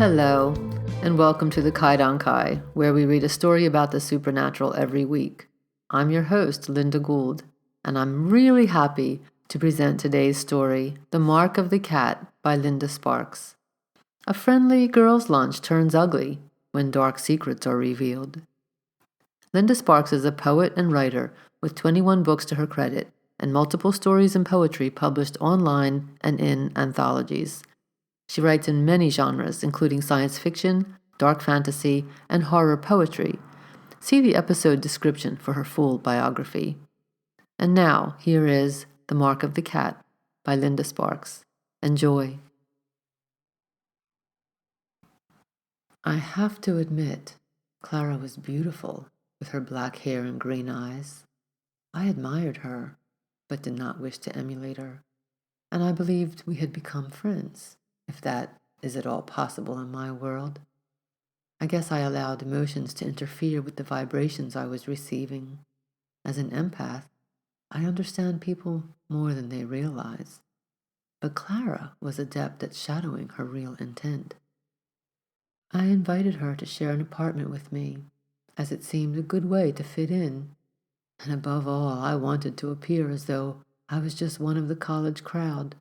Hello, and welcome to the Kaidankai, where we read a story about the supernatural every week. I'm your host, Linda Gould, and I'm really happy to present today's story, The Mark of the Cat by Linda Sparks. A friendly girls' lunch turns ugly when dark secrets are revealed. Linda Sparks is a poet and writer with 21 books to her credit and multiple stories and poetry published online and in anthologies. She writes in many genres, including science fiction, dark fantasy, and horror poetry. See the episode description for her full biography. And now, here is The Mark of the Cat by Linda Sparks. Enjoy. I have to admit, Clara was beautiful, with her black hair and green eyes. I admired her, but did not wish to emulate her, and I believed we had become friends, if that is at all possible in my world. I guess I allowed emotions to interfere with the vibrations I was receiving. As an empath, I understand people more than they realize. But Clara was adept at shadowing her real intent. I invited her to share an apartment with me, as it seemed a good way to fit in. And above all, I wanted to appear as though I was just one of the college crowd,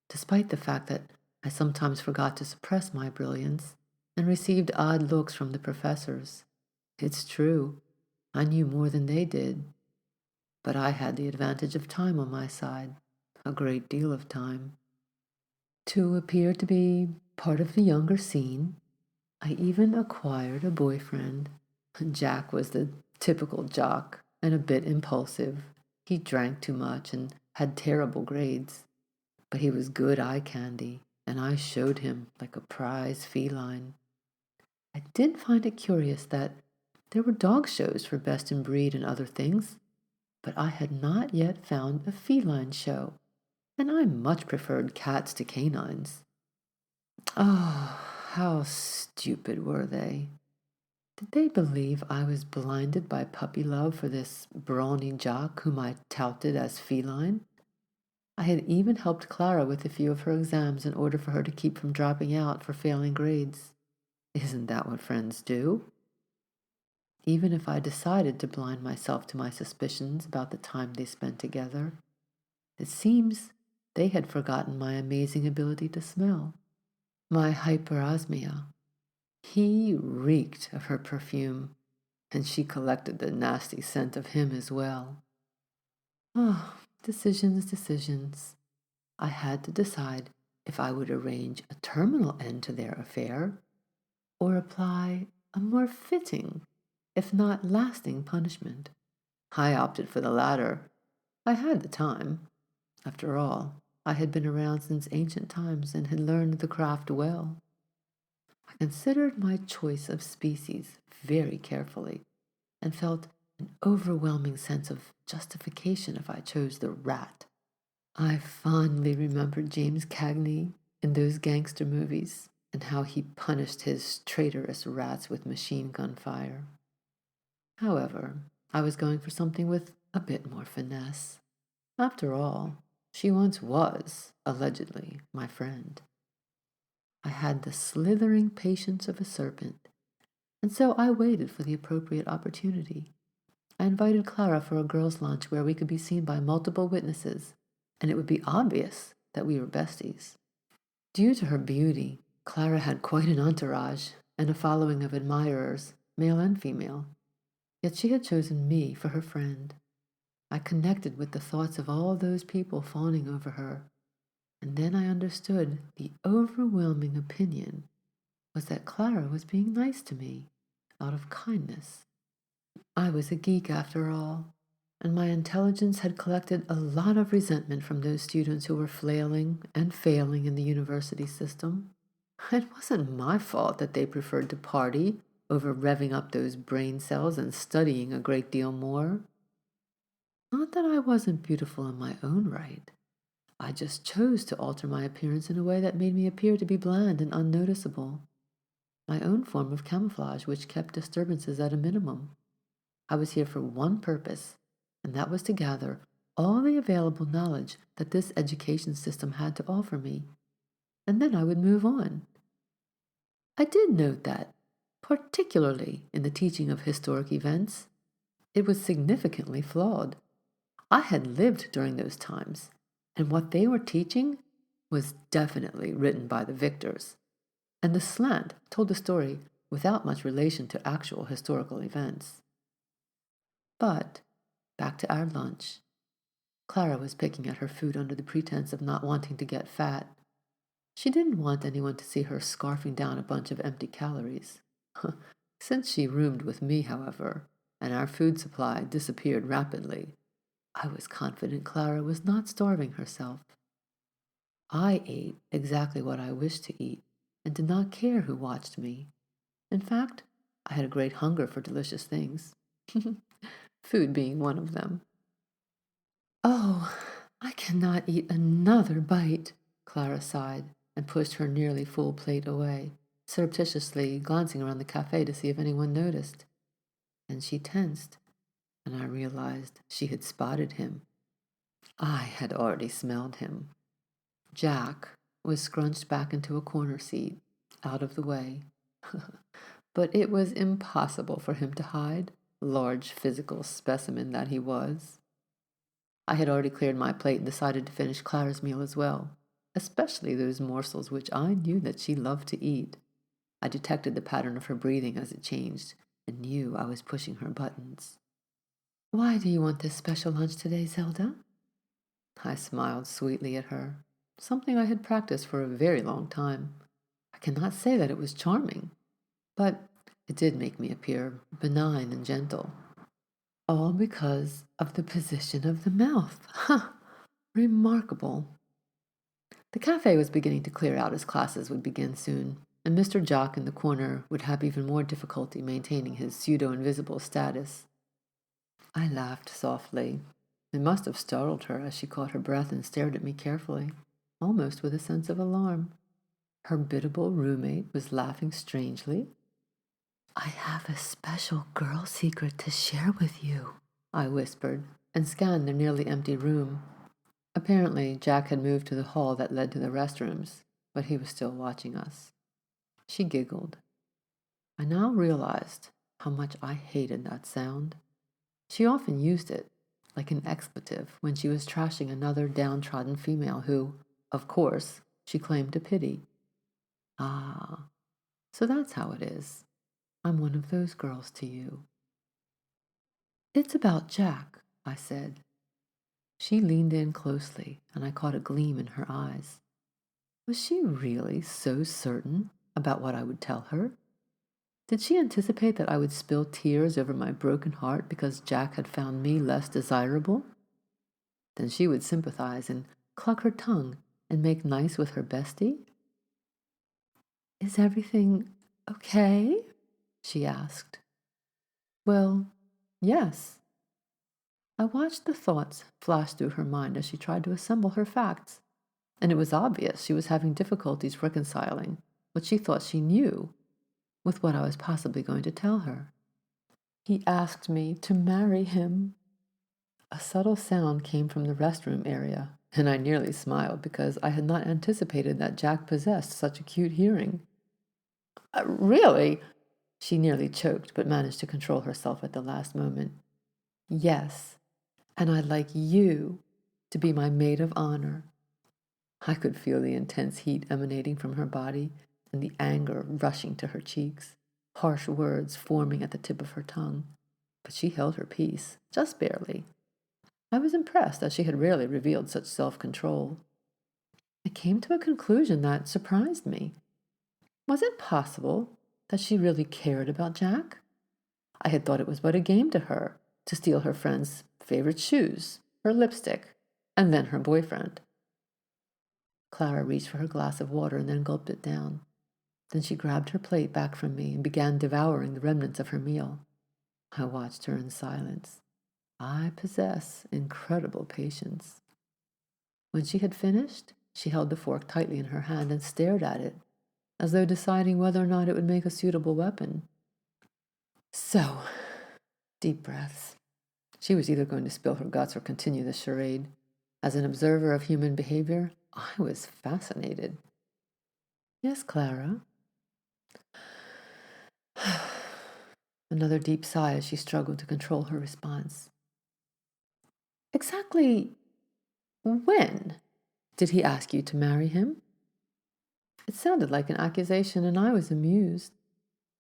despite the fact that I sometimes forgot to suppress my brilliance and received odd looks from the professors. It's true, I knew more than they did, but I had the advantage of time on my side, a great deal of time. To appear to be part of the younger scene, I even acquired a boyfriend. Jack was the typical jock and a bit impulsive. He drank too much and had terrible grades, but he was good eye candy, and I showed him like a prize feline. I did find it curious that there were dog shows for best in breed and other things, but I had not yet found a feline show, and I much preferred cats to canines. Oh, how stupid were they? Did they believe I was blinded by puppy love for this brawny jock whom I touted as feline? I had even helped Clara with a few of her exams in order for her to keep from dropping out for failing grades. Isn't that what friends do? Even if I decided to blind myself to my suspicions about the time they spent together, it seems they had forgotten my amazing ability to smell, my hyperosmia. He reeked of her perfume, and she collected the nasty scent of him as well. Oh, decisions. I had to decide if I would arrange a terminal end to their affair or apply a more fitting, if not lasting, punishment. I opted for the latter. I had the time. After all, I had been around since ancient times and had learned the craft well. I considered my choice of species very carefully and felt an overwhelming sense of justification if I chose the rat. I fondly remembered James Cagney in those gangster movies and how he punished his traitorous rats with machine gun fire. However, I was going for something with a bit more finesse. After all, she once was, allegedly, my friend. I had the slithering patience of a serpent, and so I waited for the appropriate opportunity. I invited Clara for a girls' lunch where we could be seen by multiple witnesses, and it would be obvious that we were besties. Due to her beauty, Clara had quite an entourage and a following of admirers, male and female. Yet she had chosen me for her friend. I connected with the thoughts of all those people fawning over her, and then I understood the overwhelming opinion was that Clara was being nice to me, out of kindness. I was a geek after all, and my intelligence had collected a lot of resentment from those students who were flailing and failing in the university system. It wasn't my fault that they preferred to party over revving up those brain cells and studying a great deal more. Not that I wasn't beautiful in my own right. I just chose to alter my appearance in a way that made me appear to be bland and unnoticeable. My own form of camouflage which kept disturbances at a minimum. I was here for one purpose, and that was to gather all the available knowledge that this education system had to offer me, and then I would move on. I did note that, particularly in the teaching of historic events, it was significantly flawed. I had lived during those times, and what they were teaching was definitely written by the victors, and the slant told the story without much relation to actual historical events. But back to our lunch. Clara was picking at her food under the pretense of not wanting to get fat. She didn't want anyone to see her scarfing down a bunch of empty calories. Since she roomed with me, however, and our food supply disappeared rapidly, I was confident Clara was not starving herself. I ate exactly what I wished to eat and did not care who watched me. In fact, I had a great hunger for delicious things, food being one of them. Oh, I cannot eat another bite, Clara sighed and pushed her nearly full plate away, surreptitiously glancing around the cafe to see if anyone noticed. And she tensed, and I realized she had spotted him. I had already smelled him. Jack was scrunched back into a corner seat, out of the way. But it was impossible for him to hide, large physical specimen that he was. I had already cleared my plate and decided to finish Clara's meal as well, especially those morsels which I knew that she loved to eat. I detected the pattern of her breathing as it changed and knew I was pushing her buttons. Why do you want this special lunch today, Zelda? I smiled sweetly at her, something I had practiced for a very long time. I cannot say that it was charming, but it did make me appear benign and gentle. All because of the position of the mouth. Ha! Remarkable. The cafe was beginning to clear out as classes would begin soon, and Mr. Jock in the corner would have even more difficulty maintaining his pseudo-invisible status. I laughed softly. It must have startled her as she caught her breath and stared at me carefully, almost with a sense of alarm. Her biddable roommate was laughing strangely. I have a special girl secret to share with you, I whispered, and scanned the nearly empty room. Apparently, Jack had moved to the hall that led to the restrooms, but he was still watching us. She giggled. I now realized how much I hated that sound. She often used it, like an expletive, when she was trashing another downtrodden female who, of course, she claimed to pity. Ah, so that's how it is. I'm one of those girls to you. It's about Jack, I said. She leaned in closely, and I caught a gleam in her eyes. Was she really so certain about what I would tell her? Did she anticipate that I would spill tears over my broken heart because Jack had found me less desirable? Then she would sympathize and cluck her tongue and make nice with her bestie? Is everything okay? She asked. Well, yes. I watched the thoughts flash through her mind as she tried to assemble her facts, and it was obvious she was having difficulties reconciling what she thought she knew with what I was possibly going to tell her. He asked me to marry him. A subtle sound came from the restroom area, and I nearly smiled because I had not anticipated that Jack possessed such acute hearing. Really? She nearly choked, but managed to control herself at the last moment. Yes, and I'd like you to be my maid of honor. I could feel the intense heat emanating from her body and the anger rushing to her cheeks, harsh words forming at the tip of her tongue. But she held her peace, just barely. I was impressed that she had rarely revealed such self-control. I came to a conclusion that surprised me. Was it possible that she really cared about Jack? I had thought it was but a game to her to steal her friend's favorite shoes, her lipstick, and then her boyfriend. Clara reached for her glass of water and then gulped it down. Then she grabbed her plate back from me and began devouring the remnants of her meal. I watched her in silence. I possess incredible patience. When she had finished, she held the fork tightly in her hand and stared at it, as though deciding whether or not it would make a suitable weapon. So, deep breaths. She was either going to spill her guts or continue the charade. As an observer of human behavior, I was fascinated. Yes, Clara. Another deep sigh as she struggled to control her response. Exactly when did he ask you to marry him? It sounded like an accusation, and I was amused.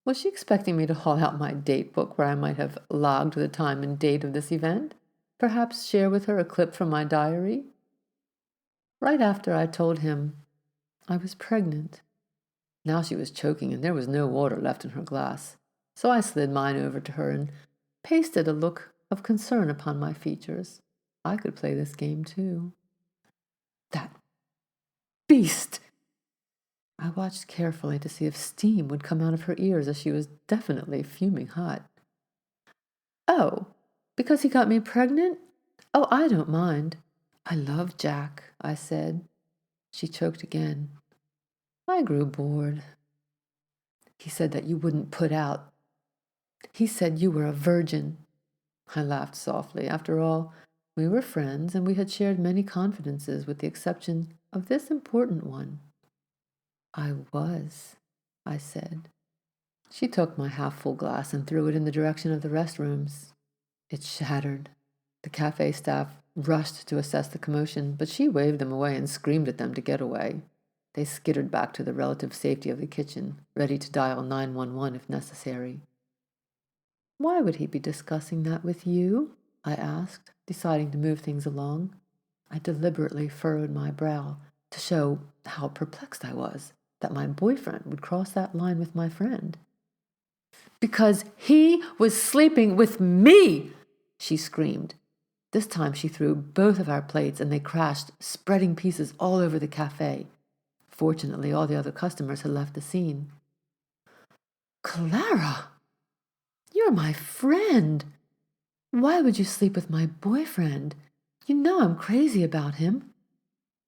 Was she expecting me to haul out my date book where I might have logged the time and date of this event? Perhaps share with her a clip from my diary? Right after I told him I was pregnant. Now she was choking and there was no water left in her glass, so I slid mine over to her and pasted a look of concern upon my features. I could play this game too. That beast! I watched carefully to see if steam would come out of her ears, as she was definitely fuming hot. Oh, because he got me pregnant? Oh, I don't mind. I love Jack, I said. She choked again. I grew bored. He said that you wouldn't put out. He said you were a virgin. I laughed softly. After all, we were friends and we had shared many confidences with the exception of this important one. I was, I said. She took my half-full glass and threw it in the direction of the restrooms. It shattered. The cafe staff rushed to assess the commotion, but she waved them away and screamed at them to get away. They skittered back to the relative safety of the kitchen, ready to dial 911 if necessary. Why would he be discussing that with you? I asked, deciding to move things along. I deliberately furrowed my brow to show how perplexed I was that my boyfriend would cross that line with my friend. Because he was sleeping with me, she screamed. This time she threw both of our plates and they crashed, spreading pieces all over the cafe. Fortunately, all the other customers had left the scene. Clara! You're my friend. Why would you sleep with my boyfriend? You know I'm crazy about him.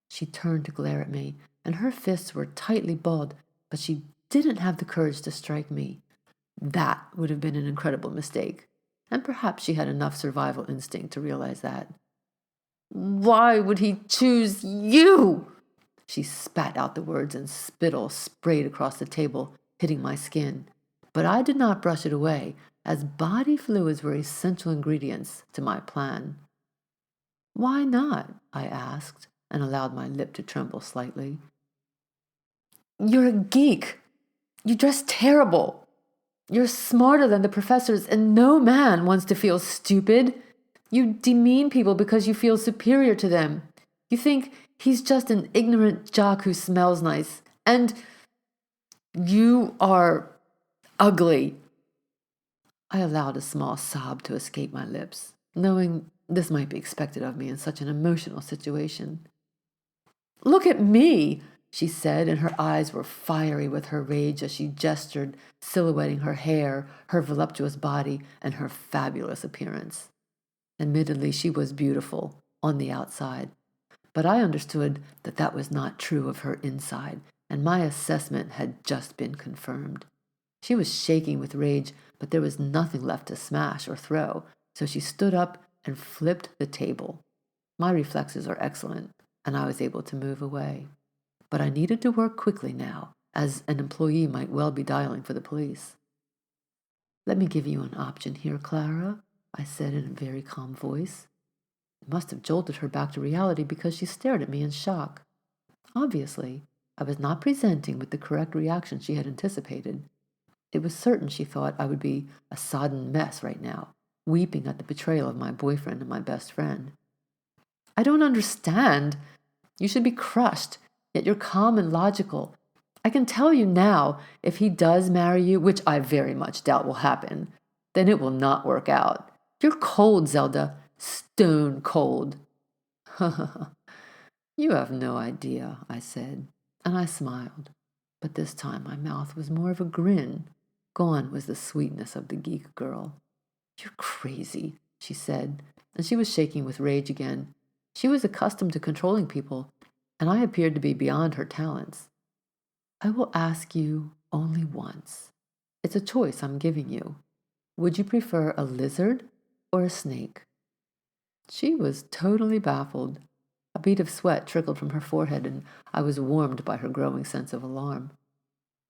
She turned to glare at me, and her fists were tightly balled, but she didn't have the courage to strike me. That would have been an incredible mistake, and perhaps she had enough survival instinct to realize that. Why would he choose you? She spat out the words and spittle sprayed across the table, hitting my skin. But I did not brush it away, as body fluids were essential ingredients to my plan. Why not? I asked, and allowed my lip to tremble slightly. You're a geek. You dress terrible. You're smarter than the professors, and no man wants to feel stupid. You demean people because you feel superior to them. You think he's just an ignorant jock who smells nice. And you are ugly. I allowed a small sob to escape my lips, knowing this might be expected of me in such an emotional situation. Look at me, she said, and her eyes were fiery with her rage as she gestured, silhouetting her hair, her voluptuous body, and her fabulous appearance. Admittedly, she was beautiful on the outside, but I understood that that was not true of her inside, and my assessment had just been confirmed. She was shaking with rage, but there was nothing left to smash or throw, so she stood up and flipped the table. My reflexes are excellent, and I was able to move away. But I needed to work quickly now, as an employee might well be dialing for the police. Let me give you an option here, Clara, I said in a very calm voice. It must have jolted her back to reality because she stared at me in shock. Obviously, I was not presenting with the correct reaction she had anticipated. It was certain she thought I would be a sodden mess right now, weeping at the betrayal of my boyfriend and my best friend. I don't understand. You should be crushed, yet you're calm and logical. I can tell you now, if he does marry you, which I very much doubt will happen, then it will not work out. You're cold, Zelda. Stone cold. You have no idea, I said, and I smiled. But this time my mouth was more of a grin. Gone was the sweetness of the geek girl. You're crazy, she said, and she was shaking with rage again. She was accustomed to controlling people, and I appeared to be beyond her talents. I will ask you only once. It's a choice I'm giving you. Would you prefer a lizard or a snake? She was totally baffled. A bead of sweat trickled from her forehead, and I was warmed by her growing sense of alarm.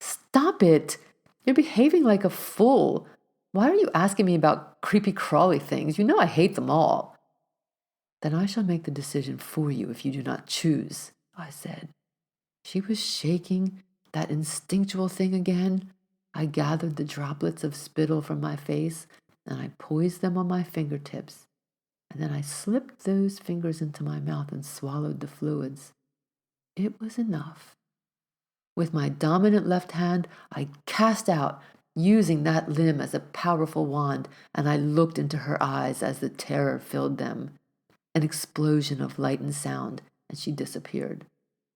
Stop it! You're behaving like a fool. Why are you asking me about creepy crawly things? You know I hate them all. Then I shall make the decision for you if you do not choose, I said. She was shaking, that instinctual thing again. I gathered the droplets of spittle from my face, and I poised them on my fingertips. And then I slipped those fingers into my mouth and swallowed the fluids. It was enough. With my dominant left hand, I cast out, using that limb as a powerful wand, and I looked into her eyes as the terror filled them. An explosion of light and sound, and she disappeared.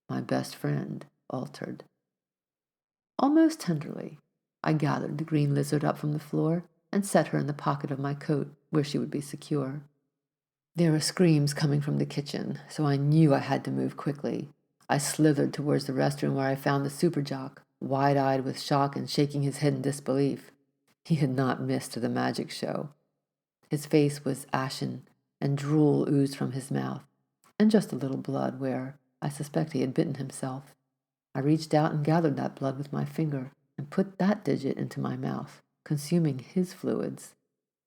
My best friend altered. Almost tenderly, I gathered the green lizard up from the floor and set her in the pocket of my coat where she would be secure. There were screams coming from the kitchen, so I knew I had to move quickly. I slithered towards the restroom where I found the super jock, wide-eyed with shock and shaking his head in disbelief. He had not missed the magic show. His face was ashen, and drool oozed from his mouth, and just a little blood where I suspect he had bitten himself. I reached out and gathered that blood with my finger and put that digit into my mouth, consuming his fluids.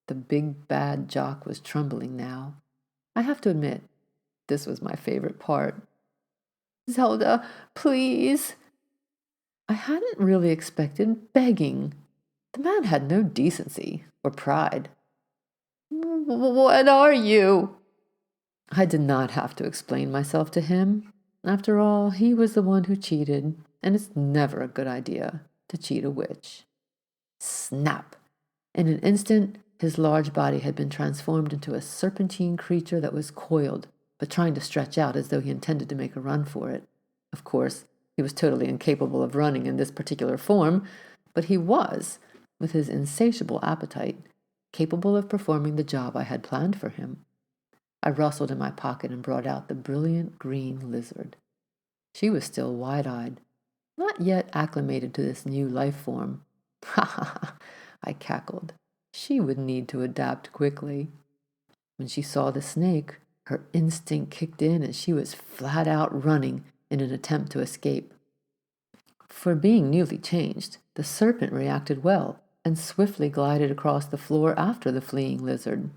The big bad jock was trembling now. I have to admit, this was my favorite part. Zelda, please. I hadn't really expected begging. The man had no decency or pride. What are you? I did not have to explain myself to him. After all, he was the one who cheated, and it's never a good idea to cheat a witch. Snap! In an instant, his large body had been transformed into a serpentine creature that was coiled, but trying to stretch out as though he intended to make a run for it. Of course, he was totally incapable of running in this particular form, but he was, with his insatiable appetite, capable of performing the job I had planned for him. I rustled in my pocket and brought out the brilliant green lizard. She was still wide-eyed, not yet acclimated to this new life form. Ha ha ha, I cackled. She would need to adapt quickly. When she saw the snake, her instinct kicked in and she was flat out running in an attempt to escape. For being newly changed, the serpent reacted well and swiftly glided across the floor after the fleeing lizard.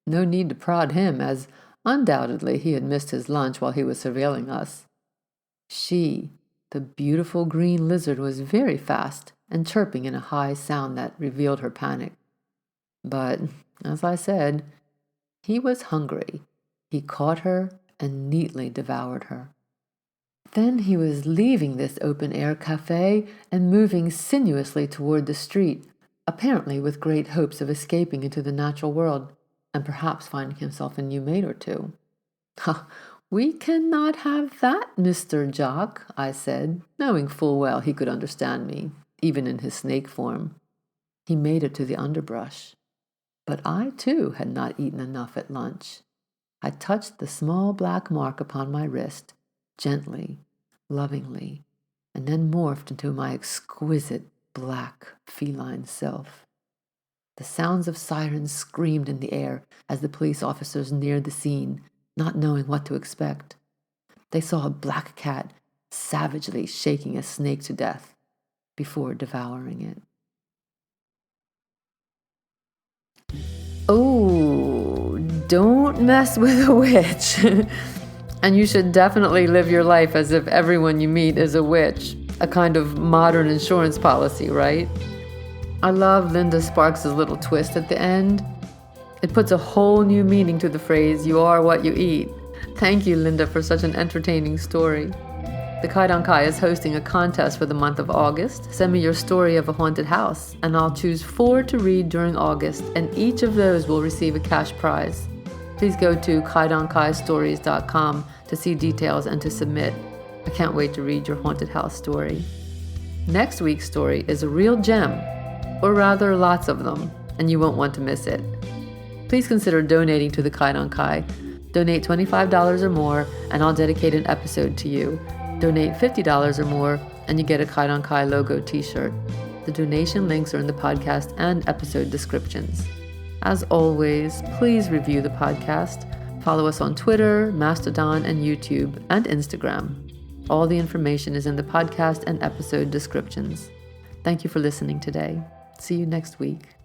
No need to prod him, as undoubtedly he had missed his lunch while he was surveilling us. She, the beautiful green lizard, was very fast and chirping in a high sound that revealed her panic. But, as I said, he was hungry. He caught her and neatly devoured her. Then he was leaving this open-air cafe and moving sinuously toward the street, apparently with great hopes of escaping into the natural world, and perhaps finding himself a new mate or two. Ha! We cannot have that, Mr. Jock, I said, knowing full well he could understand me, even in his snake form. He made it to the underbrush. But I, too, had not eaten enough at lunch. I touched the small black mark upon my wrist, gently, lovingly, and then morphed into my exquisite black feline self. The sounds of sirens screamed in the air as the police officers neared the scene, not knowing what to expect. They saw a black cat savagely shaking a snake to death before devouring it. Oh, don't mess with a witch. And you should definitely live your life as if everyone you meet is a witch. A kind of modern insurance policy, right? I love Linda Sparks' little twist at the end. It puts a whole new meaning to the phrase, "you are what you eat." Thank you, Linda, for such an entertaining story. The Kaidankai is hosting a contest for the month of August. Send me your story of a haunted house, and I'll choose 4 to read during August, and each of those will receive a cash prize. Please go to kaidankaighoststories.com to see details and to submit. I can't wait to read your haunted house story. Next week's story is a real gem, or rather lots of them, and you won't want to miss it. Please consider donating to the Kaidankai. Donate $25 or more, and I'll dedicate an episode to you. Donate $50 or more, and you get a Kaidankai logo t-shirt. The donation links are in the podcast and episode descriptions. As always, please review the podcast. Follow us on Twitter, Mastodon, and YouTube, and Instagram. All the information is in the podcast and episode descriptions. Thank you for listening today. See you next week.